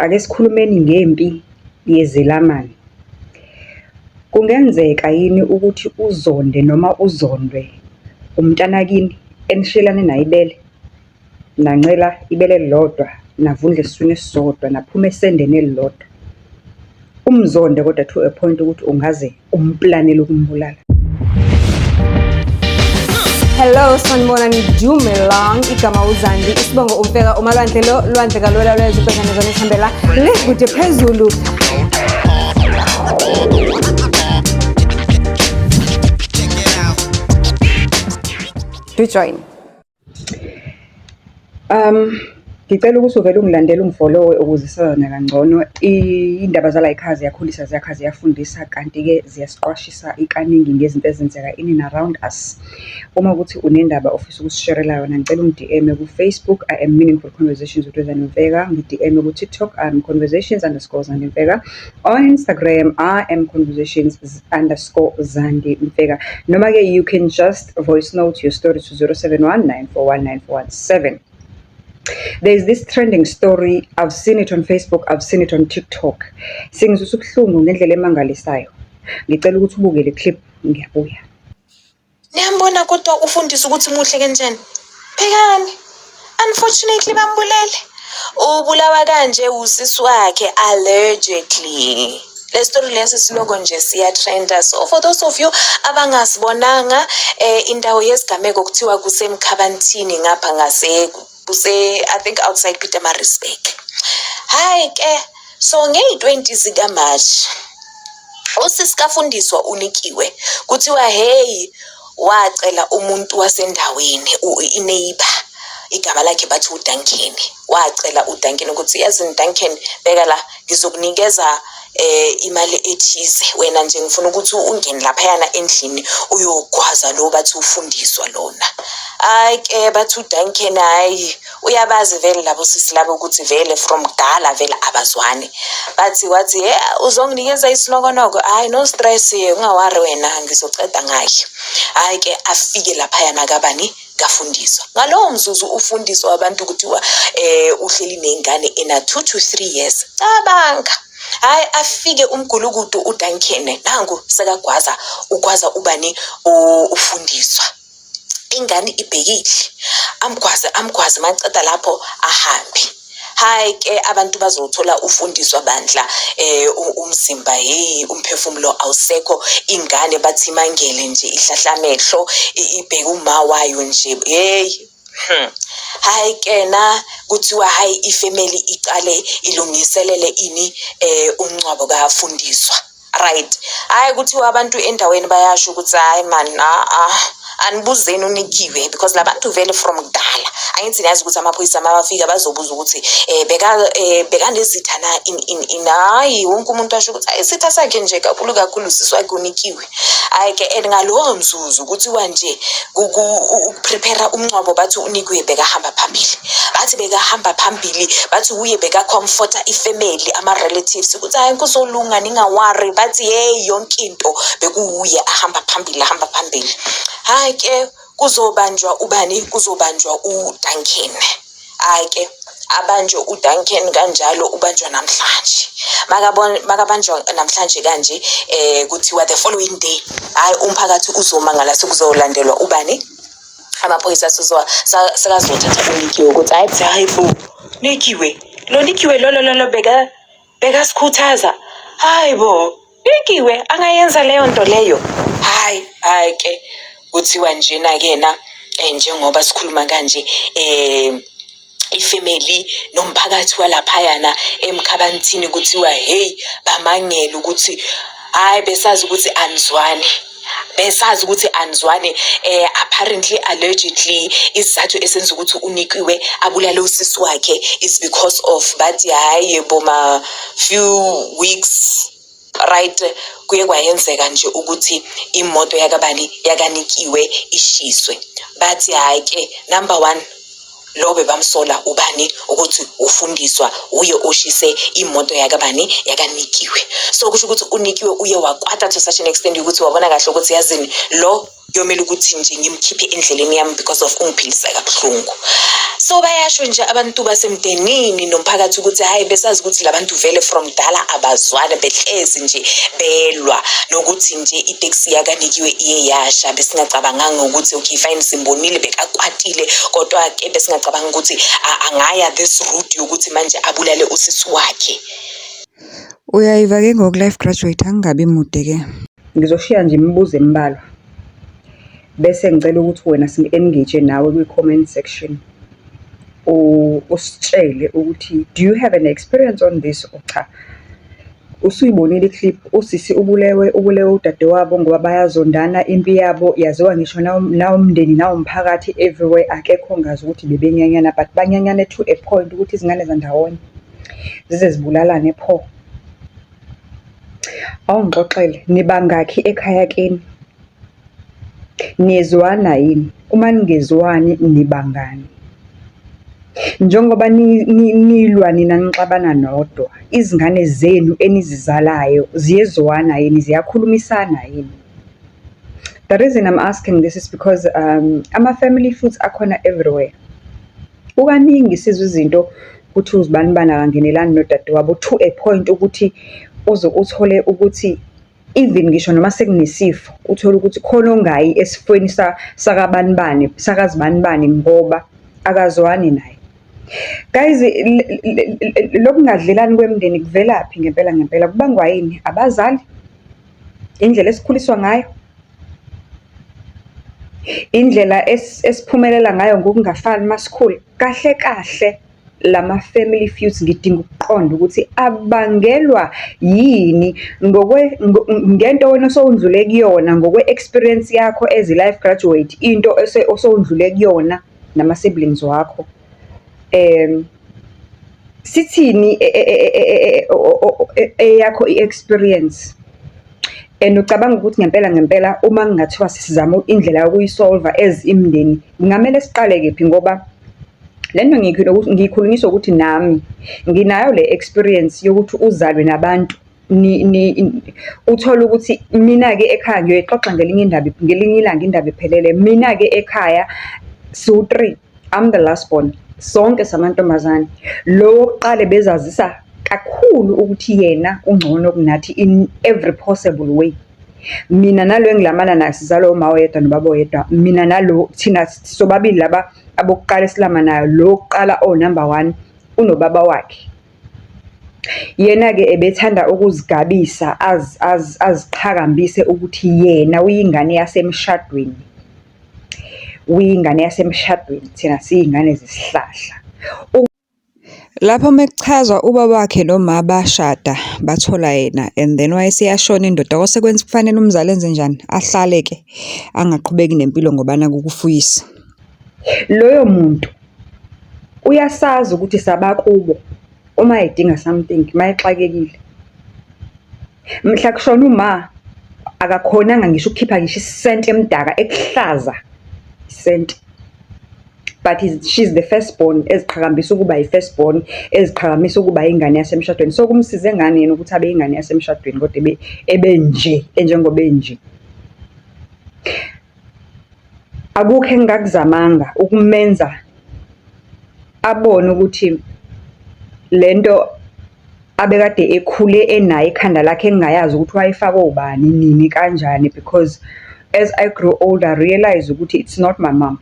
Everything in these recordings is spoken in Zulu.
Ake sikhulumeni ngempi yezelamani. Kungenzeka yini ukuthi uzonde noma uzondwe umntanakini enishelane naye ibele, nancela ibele elilodwa, navundla esiswini esisodwa, naphuma esendeni elilodwa, umzonde kodwa to a point ukuthi ungaze umplanele ukumbulala? Hello, sanibonani Dumelang, igama uZandi, isibongo umfeka umalwandle lo lwandle kalola lwezibhekane zona esihambela le kude phezulu. Do join. Ngicela ukuthi uvele ungilandele ungifollowe ukuze sizana kangcono. Indaba zala ekhaya ziyakhulisa, ziyakha, ziyafundisa, kanti-ke ziyasiqwashisa ikaningi ngezinto ezenzeka in and around us. Uma ukuthi unendaba ofisa ukusisharela yona, ngicela ungi-DM ku-Facebook, I am Meaningful Conversations with Zandi Mfeka. Ngi-DM ku-TikTok, I am Conversations_Zandi Mfeka. On Instagram, I am Conversations_Zandi Mfeka. Noma-ke you can just voice note your story to 0719419417. There's this trending story. I've seen it on Facebook, I've seen it on TikTok. Singizwisa ubuhlungu ngendlela emangalisayo. Ngicela ukuthi ubuke le clip, ngiyabuya. Niyambona kodwa ufundisa ukuthi muhle kanjani. Phekani. Unfortunately bambulele. Ubulawa kanje usisi wakhe allegedly. Le story lesi siloko nje siya trenda. So for those of you abangasibonanga indawo yesigameko kuthiwa kusemkhabantini ngapha ngase I think outside Pietermaritzburg. Hi ke so nge-20 zika March usisikafundiswa unikiwe kuthiwa hey wacela umuntu wasendaweni ineighbor igama lakhe bathi uDuncan wacela uDuncan ukuthi yazi Duncan beka la ngizokunikeza imali ethize wena nje ngifuna ukuthi ungene lapha yana endlini uyogwaza lo bathi ufundiswa lona. Hayi ke bathi uDuncan hayi uyabazi vele labo sisi labo ukuthi vele from dala vele abazwane bathi wathi uzonginikeza isinokonoko hayi no stress ungawari wena ngizoceda ngaye. Hayi ke afike lapha yana kabani kafundiswa ngalowo mzuzu ufundiswa abantu kuthiwa uhleli nengane ena 2 to 3 years cabanga. Hayi afike umgulukudu uDuncan nangu sekagwaza ugwaza ubani ufundiswa ingane ibhekile amgwaze maceda lapho ahambe. Hayi ke abantu bazothola ufundiswa bandla umzimba umphefumulo awusekho ingane bathi mangele nje ihlahlamehlo ibheka uma wayo nje hayi ke na kuthiwa hayi ifamily iqale ilungiselele ini umncwabo kafundiswa right. Hayi kuthiwa abantu endaweni bayasho ukuthi hayi man anibuzeni unikiwe because labantu vele from kudala angithi nazi ukuthi amaphoyisa mabafika bazobuza ukuthi beka nezitha na in hayi wonke umuntu asho ukuthi isitha sakhe nje kakhulu siswakhe unikiwe. Hayi ke ngalowo mzuzu kuthiwa nje ukuprepare umncwabo bathi unikiwe beka hamba phambili bathi beka hamba phambili bathi uye beka comforta ifamily ama relatives ukuthi hayi kuzolunga ningawari bathi hey yonke into bekuuye ahamba phambili. Hayi ke kuzobanjwa ubani kuzobanjwa uDuncan. Hayi ke abanjwe uDuncan kanjalo ubanjwa namhlanje makabanjwa namhlanje kanje kuthiwa the following day hayi umphakathi uzomangala sekuzolandelwa ubani amaphoyisa sekazothatha unikiwe ukuthi hayi fu nikiwe lo beka sikhuthaza hayi bo nikiwe angayenza leyo nto leyo. Hayi ke kuthiwa njena kena njengoba sikhuluma kanje ifamily nomphakathi walapha yana emkhabantini kuthiwa hey bamangela ukuthi hayi besazi ukuthi anzwane apparently allegedly isizathu esenza ukuthi unikiwe abulale usisi wakhe is because of bathi hayi boma few weeks right kuye kwayenzeka nje ukuthi imoto yakabani yakanikiwe ishiswe bathi hayi ke number 1 lobe bamsola ubani ukuthi ufundiswa uye oshise imoto yakabani yakanikiwe. So kusho ukuthi unikiwe uye wakwata to such an extent ukuthi wabona kahle ukuthi yazini lo kuyomela ukuthi nje ngimkhiphe endleleni yami because of ungiphilisa kabuhlungu. So bayasho nje abantu basemndenini nomphakathi ukuthi hayi besazi ukuthi labantu vele from dala abazwana behlezi nje belwa nokuthi nje itaxi yakanikiwe iyeyasha besingacabanganga ukuthi okay fine simbonile bekakwatile kodwa ke besingacabanga ukuthi angaya this route yokuthi manje abulale usisi wakhe. Uyayiva ke ngoku-life graduate angingabi mude ke. Ngizoshiya nje imibuzo embalwa bese ngicela ukuthi wena singi-engage nawe kwi-comment section. Usitshele ukuthi do you have an experience on this or cha? Usuyibonile i-clip usisi ubulewe udadewabo ngoba bayazondana impi yabo yaziwa ngisho nawo umndeni nawo umphakathi everywhere akekho ngazi ukuthi bebenyanyana but banyanyane to a point ukuthi izingane zandawonye zize zibulalane pho. Awungixoxele nibangakhi ekhaya kini? Niyezwana yini? Uma ningezwani nibangani? Njengoba nilwa nina nixabana nodwa, izingane zenu enizizalayo ziyezwana yini, ziyakhulumisana yini? The reason I'm asking this is because ama-family feuds akhona everywhere. Ukaningi sizwe izinto ukuthi uzibani akangenelani nodadewabo to a point ukuthi uze uthole ukuthi even ngisho noma sekunesifo uthole ukuthi khona ongayi esifweni sakazibani ngoba akazwani naye. Guys, lokungadlelani kwemndeni kuvelaphi ngempela kubangwa yini? Abazali? Indlela esikhuliswa ngayo? Indlela esiphumelela ngayo ngokungafani masikhulu? Kahle lama-family feuds ngidinga ukuqonda ukuthi abangelwa yini ngento wena osowundlule kuyona ngokwe-experience yakho as a-life graduate, into osowundlule kuyona nama-siblings wakho. Sithini eyakho i-experience and ucabanga ukuthi ngempela uma kungathiwa sizama indlela yokuyisolva as imndeni kungamele siqale kephi? Ngoba lento ngiyikhulunyiswa ukuthi nami nginayo le experience yokuthi uzalwe nabantu uthole ukuthi mina-ke ekhaya ngiyoyixoxa ngelinye ilanga indaba iphelele. Mina-ke ekhaya siwu-3, I'm the last born, sonke samantombazane. Lo wokuqala bezazisa kakhulu ukuthi yena ungcono kunathi in every possible way. Mina nalo engilamana naye sizalwa uma oyedwa nobaba oyedwa. Mina nalo thina sobabili laba abokuqala esilama nayo, lo wokuqala number 1 unobaba wakhe. Yena-ke ebethanda ukuzigabisa aziqhakambise ukuthi yena uyingane yasemshadweni. Uyingane yasemshadweni, thina siyingane zesihlahla. Lapho mekuchazwa ubaba wakhe noma bashada bathola yena and then wayeseyashona indoda kwasekwenza kufanele umzali enze njani? Ahlale-ke angaqhubeki nempilo ngoba nakukufuyisa. Loyo muntu uyasazi ukuthi sabakubo uma edinga something mayexakekile. Mhla kushona uma akakhonanga ngisho ukukhipha ngisho isenti emdaka ekuhlaza isenti. But she's the firstborn eziqhakambisa ukuba yi-firstborn, eziqhakambisa ukuba ingane yasemshadweni. So kumsize ngani yena ukuthi abe ingane yasemshadweni kodwa ebenje enjengoba enje? Akukho engakuzamanga ukumenza abone ukuthi lento abekade ekhule enayo ekhanda lakhe engayazi ukuthi wayifakwe ubani nini kanjani, because as I grow older I realize ukuthi it's not my mom.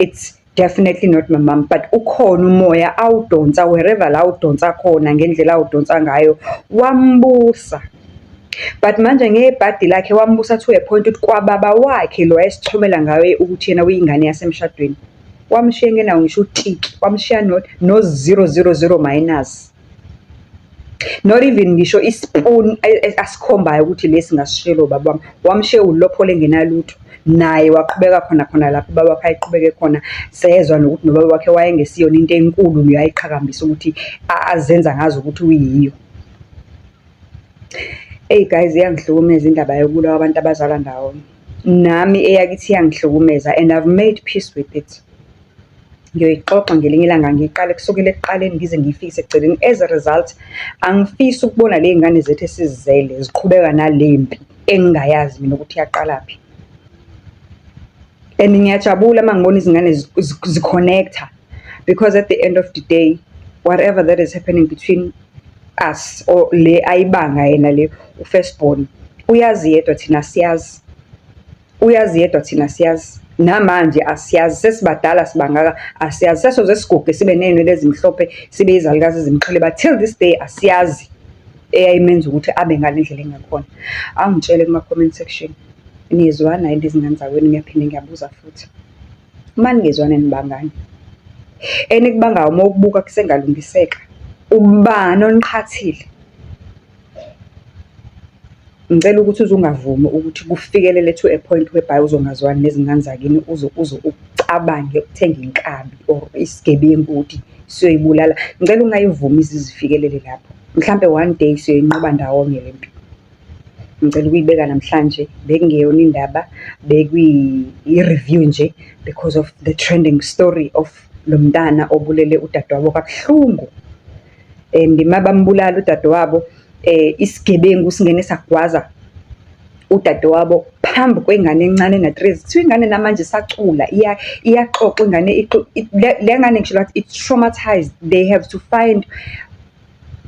It's definitely not my mom, but ukhona umoya awudonsa wherever la udonsa khona ngendlela awudonsa ngayo wambusa. But manje ngebhadi lakhe wambusa to a point ukuthi kwababa wakhe lo ayesixhumela ngawe ukuthi yena uyingane yasemshadweni wamshiya ngenawo ngisho utiki, wamshiya no 000 minus, not even ngisho ispoon asikhombayo ukuthi lesi ngasishelo baba wami. Wamshiya ulophole ngenalutho, naye waqhubeka khona lapho ubaba wakhe ayiqhubeke khona. Sezwa nokuthi nobaba wakhe wayengesiyona into enkulu uyayiqhakambisa ukuthi azenza ngazo ukuthi uyiyo. Hey guys, iyangihlukumeza indaba yokulwa abantu abazalwa ndawonye. Nami eyakithi iyangihlukumeza and I've made peace with it. Ngiyoyixoxa ngelinye ilanga, ngiqale kusukela ekuqaleni ngize ngiyifikise ekugcineni. As a result, angifisi ukubona le ngane zethu esizizele ziqhubeka nalempi engingayazi mina ukuthi yaqalaphi. And ngiyajabula uma ngibona izingane ziconnecta, because at the end of the day, whatever that is happening between us or le ayibanga yena le u-firstborn, uyazi yedwa thina siyazi, uyazi yedwa thina siyazi, namanje asiyazi, sesibadala sibangaka asiyazi, sesoze siguge sibe ney'nwele ezimhlophe sibe izalukazi ezimqhele, but till this day asiyazi eyayimenza ukuthi abe ngale ndlela engakhona. Awungitshele kuma-comment section, niyezwana yini izingane zakwenu? Ngiyaphinde ngiyabuza futhi, uma ningezwana nibangani? Enikubangayo uma ukubuka kusengalungiseka, ubani oniqhathile? Ngicela ukuthi uze ungavumi ukuthi kufikelele to a point whereby uzongazwani nezingane zakini, uze ucabange ukuthenga inkabi or isigebengu ukuthi siyoyibulala. Ngicela ungayivumi zifikelele lapho. Mhlampe one day siyoyinqoba ndawonye le mpi. Ngicela ukuyibeka namhlanje, bekungeyona indaba, bekuyi-review nje because of the trending story of lo mntana obulele udadewabo kabuhlungu. And mabambulala udadewabo, isigebengu singene sagwaza udadewabo phambi kwengane encane ena-3. Kuthiwa ingane namanje isacula, iyaxoxa ingane, le ngane ngisho ukuthi it's traumatized. They have to find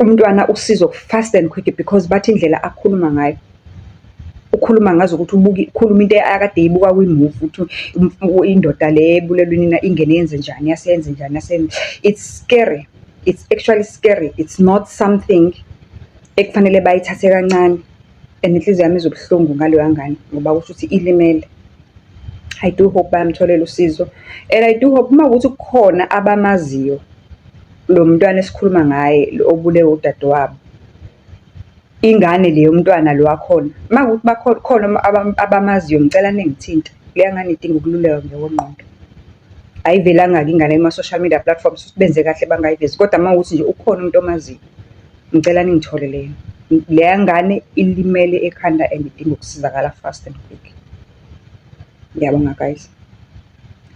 umntwana usizo fast and quick because bathi indlela akhuluma ngayo, ukhuluma ngazo ukuthi ukhuluma into akade ibuka kwi-movie ukuthi indoda le ebulelwe nina ingene yenze njani, yasenze njani, yasenze. It's scary, it's actually scary. It's not something ekufanele bayithathe kancane, and inhliziyo yami izobuhlungu ngaleyo ngane ngoba kusho ukuthi ilimele. I do hope bayamtholela usizo, and I do hope uma ukuthi kukhona abamaziyo lo mntwana esikhuluma ngaye obulewe udadewabo, ingane leyo mntwana lo wakhona, uma ukuthi bakhona abamaziyo, ngicela ningithinte. Leya ngane idinga ukululeka ngokwengqondo. Ayivelanga-ke ingane ema-social media platforms ukuthi benze kahle bangayivezi, kodwa uma ukuthi nje ukhona umuntu omaziyo, ngicela ningithole leyo. Leya ngane ilimele ekhanda and idinga ukusizakala fast and quick. Ngiyabonga guys,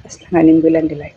asihlanganeni kwelandelayo.